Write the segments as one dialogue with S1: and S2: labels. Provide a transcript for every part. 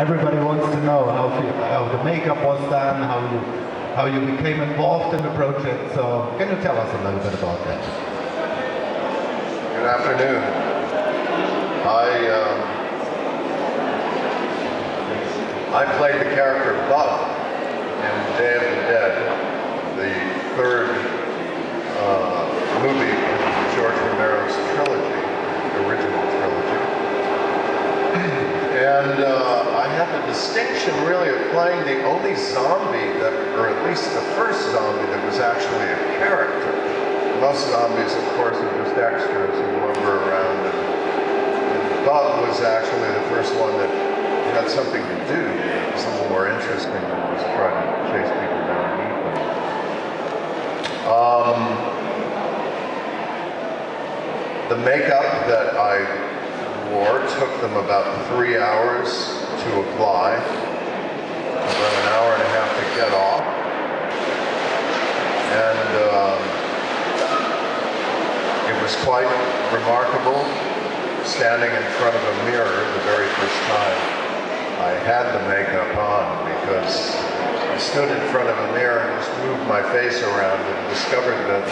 S1: everybody wants to know how the makeup was done, how you became involved in the project. So can you tell us a little bit about that?
S2: Good afternoon. I played the character Bug in Day of the Dead, the third movie in George Romero's trilogy, the original trilogy. And I had the distinction really of playing the only zombie that, or at least the first zombie that was actually a character. Most zombies, of course, are just extras who lumber around. And Bug was actually the first one that had something to do. It was a little more interesting than just trying to chase people down and eat them. The makeup that I wore took them about 3 hours to apply, about an hour and a half to get off. And it was quite remarkable standing in front of a mirror the very first time I had the makeup on, because I stood in front of a mirror and just moved my face around and discovered that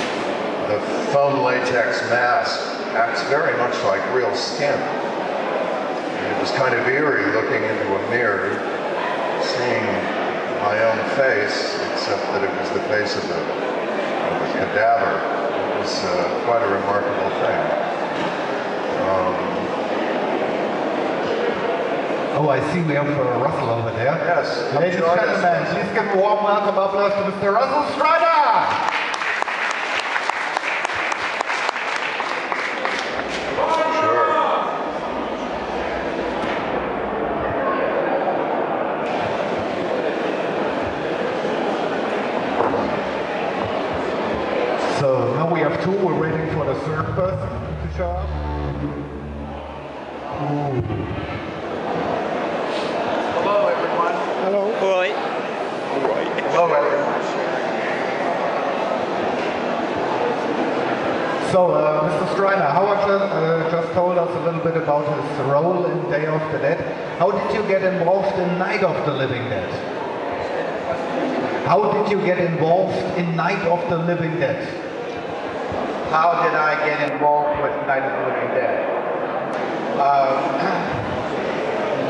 S2: the foam latex mask acts very much like real skin. And it was kind of eerie looking into a mirror, seeing my own face, except that it was the face of a cadaver. It was quite a remarkable thing.
S1: Oh, I see we have Russell over there.
S2: Yes.
S1: Ladies and gentlemen, please give a warm welcome applause to Mr. Russell Streiner. So now we have two. We're waiting for the third person to show up. Ooh.
S3: Hello, everyone.
S1: Hello.
S3: Oi. Oi.
S2: Hello, everyone.
S1: So, Mr. Streiner, Howard just told us a little bit about his role in Day of the Dead. How did you get involved in Night of the Living Dead? How did you get involved in Night of the Living Dead?
S4: How did I get involved with Night of the Living Dead?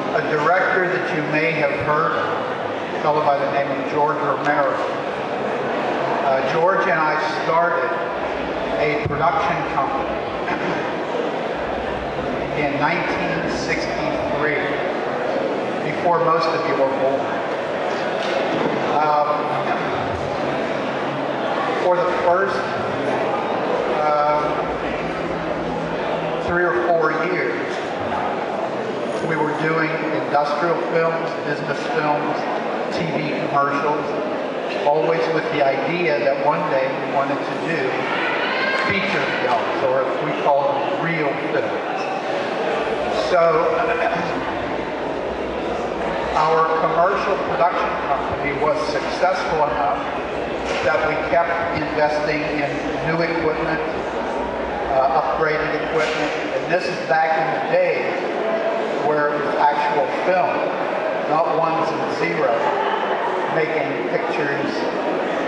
S4: A director that you may have heard, a fellow by the name of George Romero. George and I started a production company in 1963, before most of you were born. For the first 3 or 4 years, we were doing industrial films, business films, TV commercials, always with the idea that one day we wanted to do feature films, or as we call them, real films. So our commercial production company was successful enough that we kept investing in new equipment, upgraded equipment, and this is back in the days where it was actual film, not ones and zeros, making pictures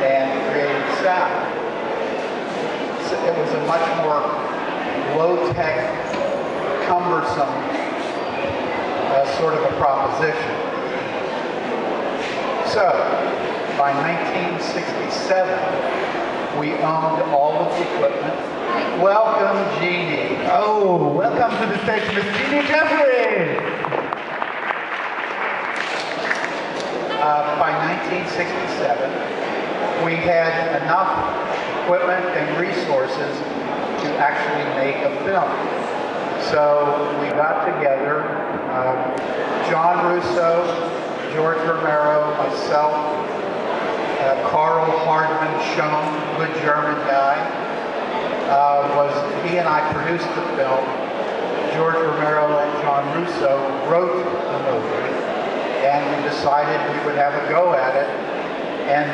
S4: and creating sound. So it was a much more low-tech, cumbersome sort of a proposition. So, by 1967, we owned all of the equipment. Welcome, Jeanie.
S1: Oh, welcome to the stage, Miss Jeanie Jefferies.
S4: By 1967, we had enough equipment and resources to actually make a film. So we got together, John Russo, George Romero, myself, Carl Hardman Schoen, good German guy. He and I produced the film. George Romero and John Russo wrote the movie, and we decided we would have a go at it. And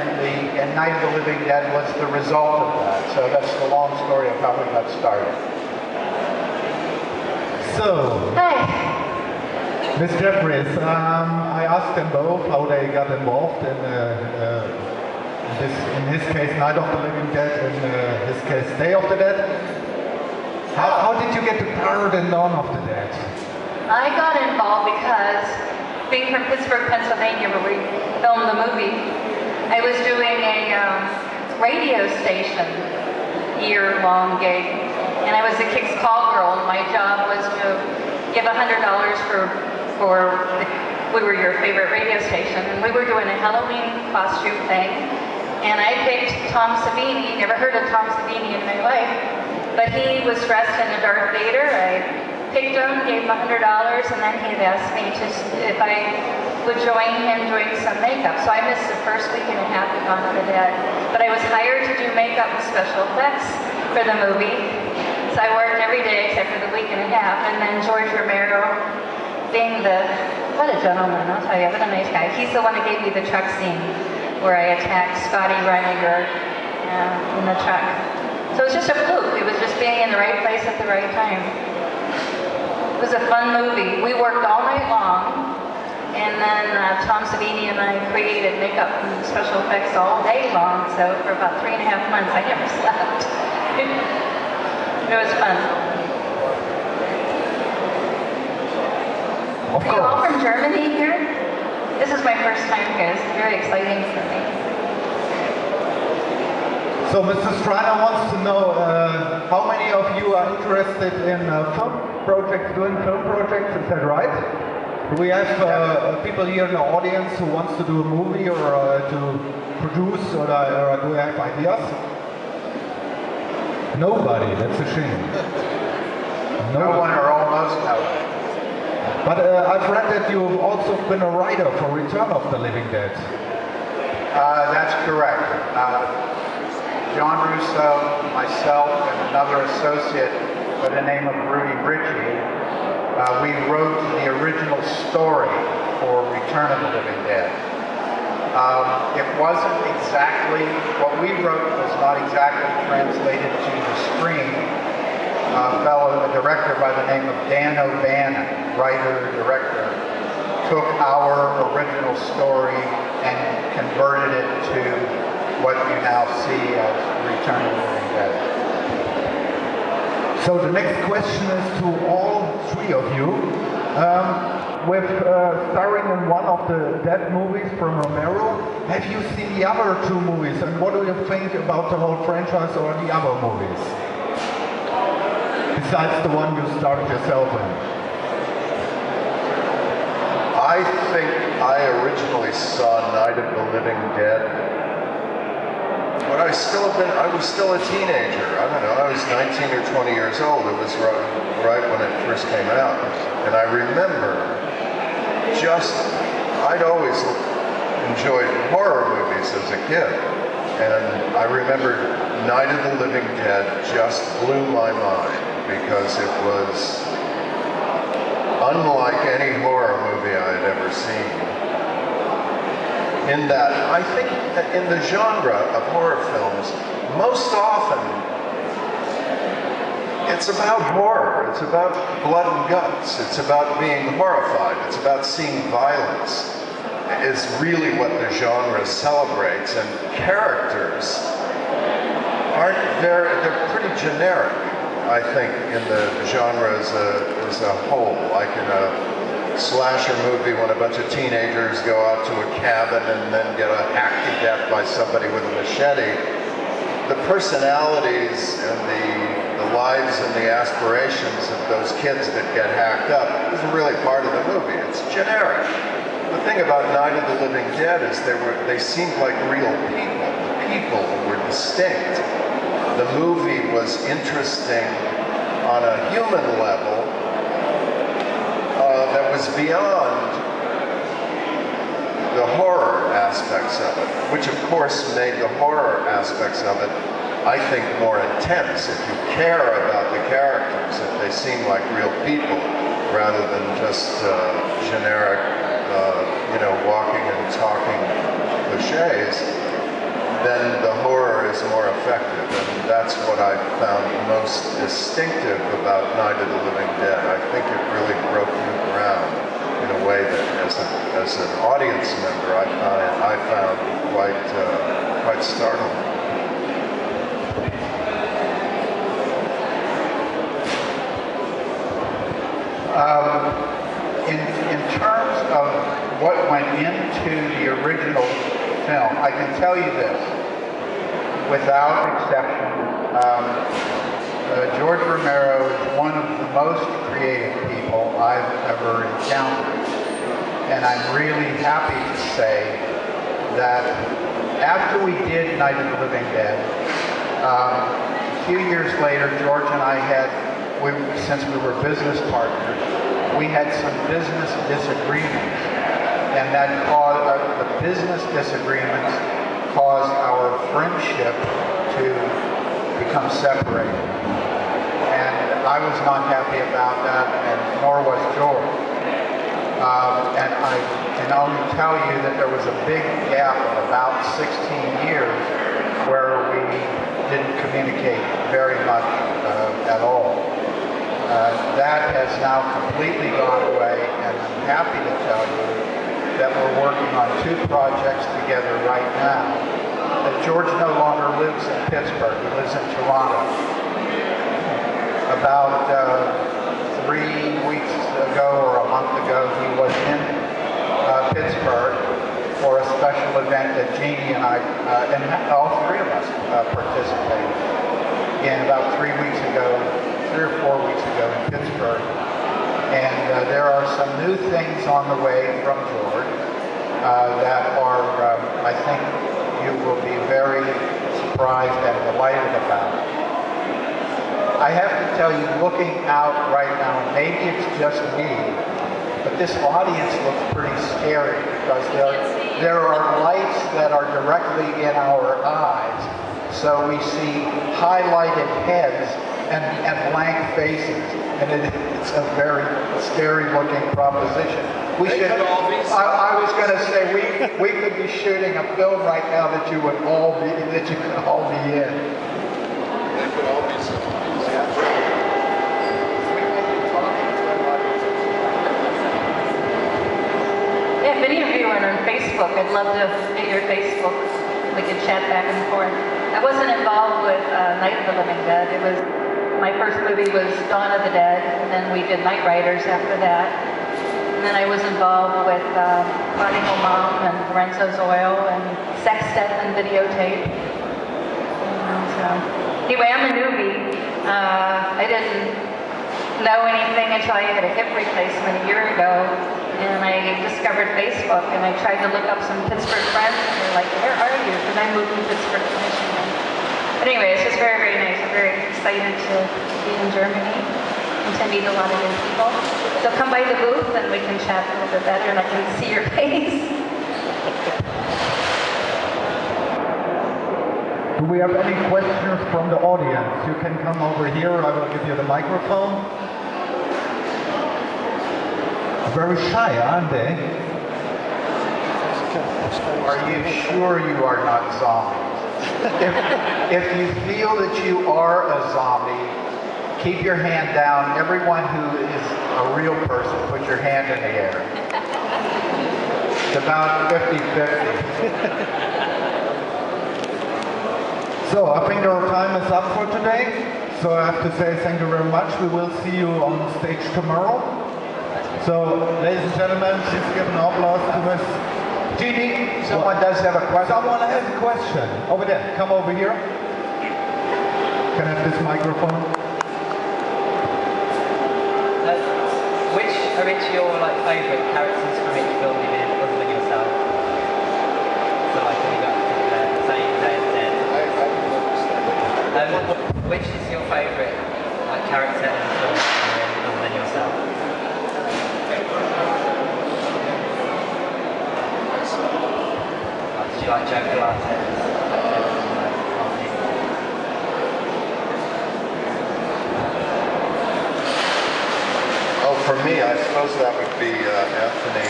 S4: Night of the Living Dead was the result of that. So that's the long story of how we got started.
S1: So,
S5: Hi.
S1: Miss Jefferies, asked them both how they got involved in his case, Night of the Living Dead, in his case, Day of the Dead. How did you get started in Dawn of the Dead?
S5: I got involved because, being from Pittsburgh, Pennsylvania, where we filmed the movie, I was doing a radio station year-long gig, and I was the Kicks Call girl, and my job was to give $100 we were your favorite radio station, and we were doing a Halloween costume thing, and I picked Tom Savini. Never heard of Tom Savini in my life, but he was dressed in a Darth Vader. I picked him, gave him $100, and then he had asked me if I would join him doing some makeup. So I missed the first week and a half of Dawn of the Dead, but I was hired to do makeup and special effects for the movie. So I worked every day except for the week and a half, and then George Romero, being what a gentleman, I'll tell you, what a nice guy. He's the one that gave me the truck scene where I attacked Scotty Reiniger in the truck. So it was just a fluke. It was just being in the right place at the right time. It was a fun movie. We worked all night long, and then Tom Savini and I created makeup and special effects all day long, so for about 3.5 months I never slept. It was fun.
S1: Of
S5: Are you all
S1: course.
S5: from Germany here? This is my first time here. It's very exciting for me.
S1: So Mr. Streiner wants to know how many of you are interested in film projects, doing film projects, is that right? Do we have people here in the audience who wants to do a movie or to produce, or do we have ideas? Nobody, that's a shame.
S4: No one or almost no one.
S1: But I've read that you've also been a writer for Return of the Living Dead.
S4: That's correct. John Russo, myself, and another associate by the name of Rudy Ritchie, we wrote the original story for Return of the Living Dead. It wasn't exactly, what we wrote was not exactly translated to the screen. A director by the name of Dan O'Bannon, writer-director, took our original story and converted it to what you now see as Return of the Living Dead.
S1: So the next question is to all three of you. With starring in one of the Dead movies from Romero, have you seen the other two movies, and what do you think about the whole franchise or the other movies? Besides the one you starred yourself in.
S2: I think I originally saw Night of the Living Dead, but I was still a teenager. I don't know, I was 19 or 20 years old. It was right when it first came out. And I remember I'd always enjoyed horror movies as a kid. And I remember Night of the Living Dead just blew my mind because it was unlike any horror movie I had ever seen. In that, I think that in the genre of horror films, most often it's about horror, it's about blood and guts, it's about being horrified, it's about seeing violence. Is really what the genre celebrates, and characters they're pretty generic, I think, in the genre as a whole. Like in a slasher movie when a bunch of teenagers go out to a cabin and then get hacked to death by somebody with a machete, the personalities and the lives and the aspirations of those kids that get hacked up isn't really part of the movie. It's generic. The thing about Night of the Living Dead is they seemed like real people. The people were distinct. The movie was interesting on a human level that was beyond the horror aspects of it, which of course made the horror aspects of it, I think, more intense. If you care about the characters, if they seem like real people rather than just generic walking and talking cliches, then the horror is more effective. And that's what I found most distinctive about Night of the Living Dead. I think it really broke new ground. in a way that, as an audience member, I found quite startling.
S4: In terms of what went into the original film, I can tell you this, without exception, George Romero is one of the most creative people I've ever encountered. And I'm really happy to say that after we did Night of the Living Dead, a few years later, George and I since we were business partners, we had some business disagreements. And that caused, the business disagreements caused our friendship to become separated. And I was not happy about that, and nor was George. And I can only tell you that there was a big gap of about 16 years where we didn't communicate very much at all. That has now completely gone away, and I'm happy to tell you that we're working on 2 projects together right now. That George no longer lives in Pittsburgh, he lives in Toronto. About 3 weeks ago or a month ago, he was in Pittsburgh for a special event that Jeanie and I, and all 3 of us participated in about 3 weeks ago, 3 or 4 weeks ago in Pittsburgh. And there are some new things on the way from George that are, I think you will be very surprised and delighted about. I have to tell you, looking out right now, maybe it's just me, but this audience looks pretty scary because there are lights that are directly in our eyes. So we see highlighted heads and blank faces, and it's a very scary looking proposition. We should. I was going to say we could be shooting a film right now that you could all be in.
S3: They could all be zombies.
S5: Yeah, if any of you are on Facebook, I'd love to get your Facebook. We could chat back and forth. I wasn't involved with Night of the Living Dead. It was my first movie was Dawn of the Dead, and then we did Night Riders after that. And then I was involved with Prodigal Mom and Lorenzo's Oil and Sextet and Videotape. Anyway, I'm a newbie. I didn't know anything until I had a hip replacement a year ago, and I discovered Facebook, and I tried to look up some Pittsburgh friends, and they're like, where are you? Because I moved from Pittsburgh to Michigan. But anyway, it's just very, very nice. I'm very excited to be in Germany and to meet a lot of new people. So come by the booth and we can chat a little bit better and I can see your face.
S1: Do we have any questions from the audience? You can come over here, I will give you the microphone. Very shy, aren't they?
S4: Are you sure you are not zombies? If you feel that you are a zombie, keep your hand down. Everyone who is a real person, put your hand in the air. It's about 50-50.
S1: So I think our time is up for today. So I have to say thank you very much. We will see you on stage tomorrow. So ladies and gentlemen, please give an applause to Miss Jeanie.
S4: Someone does have a question.
S1: Someone has a question. Over there. Come over here. Can I have this microphone?
S6: Which are your favourite characters from each film you did, other than yourself? So have you got Same Day as Dead? Which is your favourite character in the film other than yourself? Did you like Joe Pilates?
S2: For me, I suppose that would be Anthony,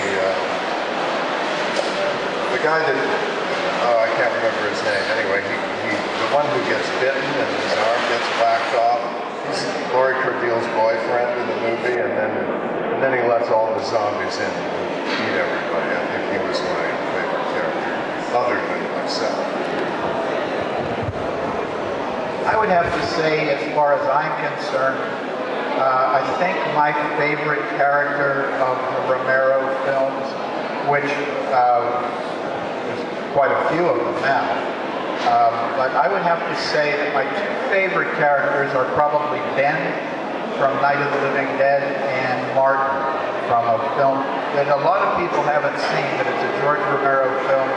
S2: the guy that, I can't remember his name. Anyway, he the one who gets bitten and his arm gets whacked off. He's Laurie Curdeal's boyfriend in the movie, and then he lets all the zombies in and eat everybody. I think he was my favorite character, other than myself.
S4: I would have to say, as far as I'm concerned, I think my favorite character of the Romero films, which there's quite a few of them now, but I would have to say that my two favorite characters are probably Ben from Night of the Living Dead and Martin from a film that a lot of people haven't seen, but it's a George Romero film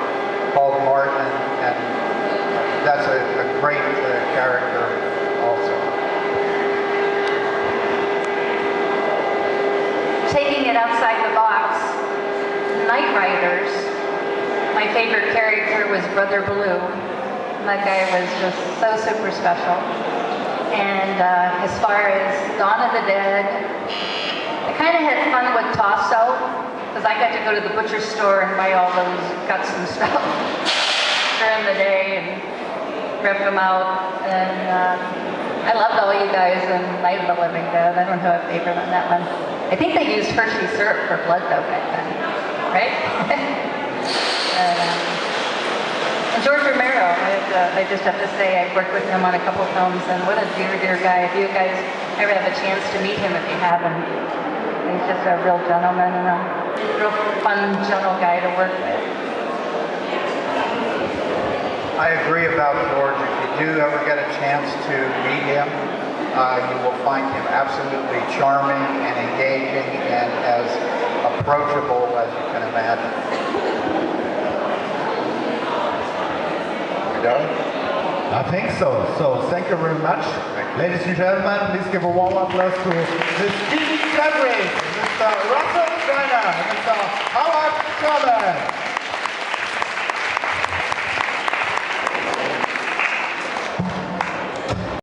S4: called Martin, and that's a great character also.
S5: Taking it outside the box, Night Riders, my favorite character was Brother Blue. That guy was just so super special. And as far as Dawn of the Dead, I kind of had fun with Tasso, because I got to go to the butcher store and buy all those guts and stuff during the day and rip them out. And I loved all you guys in Night of the Living Dead. I don't have a favorite on that one. I think they used Hershey syrup for blood though back then, right? And George Romero, I just have to say I've worked with him on a couple films, and what a dear, dear guy. If you guys ever have a chance to meet him, if you haven't, he's just a real gentleman and a real fun, gentle guy to work with.
S4: I agree about George. If you do ever get a chance to meet him, you will find him absolutely charming and engaging and as approachable as you can imagine.
S2: We done?
S1: I think so. So thank you very much. Ladies and gentlemen, please give a warm applause to Miss Jeanie, Jefferies, Mr. Russ, Streiner, and Mr. Sherman.